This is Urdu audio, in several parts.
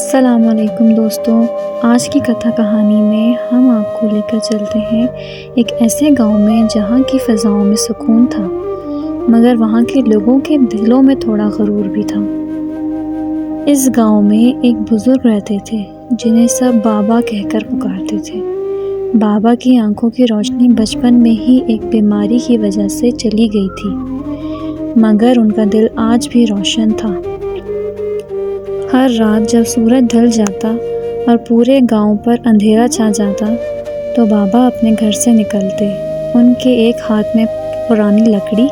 السلام علیکم دوستوں، آج کی کتھا کہانی میں ہم آپ کو لے کر چلتے ہیں ایک ایسے گاؤں میں جہاں کی فضاؤں میں سکون تھا، مگر وہاں کے لوگوں کے دلوں میں تھوڑا غرور بھی تھا۔ اس گاؤں میں ایک بزرگ رہتے تھے جنہیں سب بابا کہہ کر پکارتے تھے۔ بابا کی آنکھوں کی روشنی بچپن میں ہی ایک بیماری کی وجہ سے چلی گئی تھی، مگر ان کا دل آج بھی روشن تھا۔ ہر رات جب سورج ڈھل جاتا اور پورے گاؤں پر اندھیرا چھا جاتا تو بابا اپنے گھر سے نکلتے۔ ان کے ایک ہاتھ میں پرانی لکڑی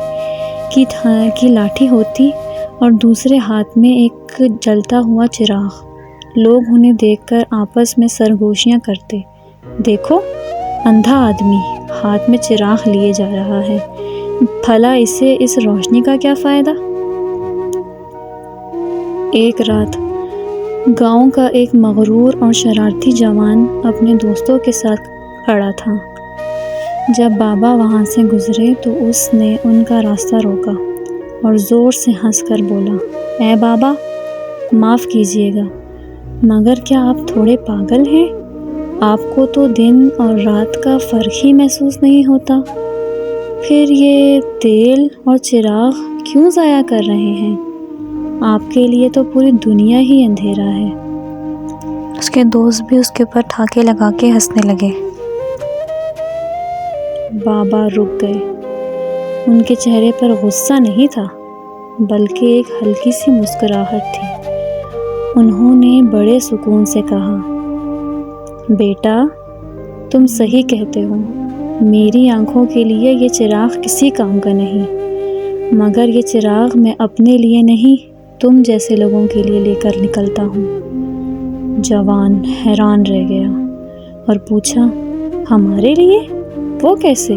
کی لاٹھی ہوتی اور دوسرے ہاتھ میں ایک جلتا ہوا چراغ۔ لوگ انہیں دیکھ کر آپس میں سرگوشیاں کرتے، دیکھو اندھا آدمی ہاتھ میں چراغ لیے جا رہا ہے، بھلا اسے اس روشنی کا کیا فائدہ؟ ایک رات گاؤں کا ایک مغرور اور شرارتی جوان اپنے دوستوں کے ساتھ کھڑا تھا۔ جب بابا وہاں سے گزرے تو اس نے ان کا راستہ روکا اور زور سے ہنس کر بولا، اے بابا، معاف کیجیے گا، مگر کیا آپ تھوڑے پاگل ہیں؟ آپ کو تو دن اور رات کا فرق ہی محسوس نہیں ہوتا؟ پھر یہ تیل اور چراغ کیوں ضائع کر رہے ہیں؟ آپ کے لیے تو پوری دنیا ہی اندھیرا ہے۔ اس کے دوست بھی اس کے اوپر ٹھاکے لگا کے ہنسنے لگے۔ بابا رک گئے۔ ان کے چہرے پر غصہ نہیں تھا، بلکہ ایک ہلکی سی مسکراہٹ تھی۔ انہوں نے بڑے سکون سے کہا، بیٹا، تم صحیح کہتے ہو، میری آنکھوں کے لیے یہ چراغ کسی کام کا نہیں، مگر یہ چراغ میں اپنے لیے نہیں، تم جیسے لوگوں کے لیے لے کر نکلتا ہوں۔ جوان حیران رہ گیا اور پوچھا، ہمارے لیے؟ وہ کیسے؟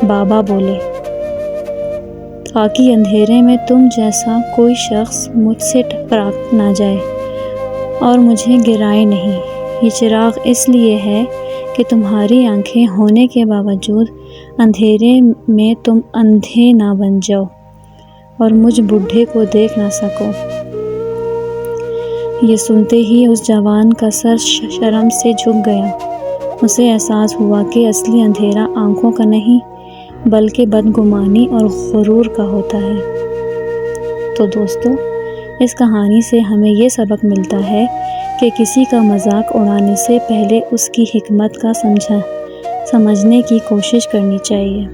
بابا بولے، تاکہ اندھیرے میں تم جیسا کوئی شخص مجھ سے ٹکرا نہ جائے اور مجھے گرائے نہیں۔ یہ چراغ اس لیے ہے کہ تمہاری آنکھیں ہونے کے باوجود اندھیرے میں تم اندھے نہ بن جاؤ اور مجھ بڈھے کو دیکھ نہ سکو۔ یہ سنتے ہی اس جوان کا سر شرم سے جھک گیا۔ اسے احساس ہوا کہ اصلی اندھیرا آنکھوں کا نہیں، بلکہ بدگمانی اور غرور کا ہوتا ہے۔ تو دوستو، اس کہانی سے ہمیں یہ سبق ملتا ہے کہ کسی کا مذاق اڑانے سے پہلے اس کی حکمت کا سمجھنے کی کوشش کرنی چاہیے۔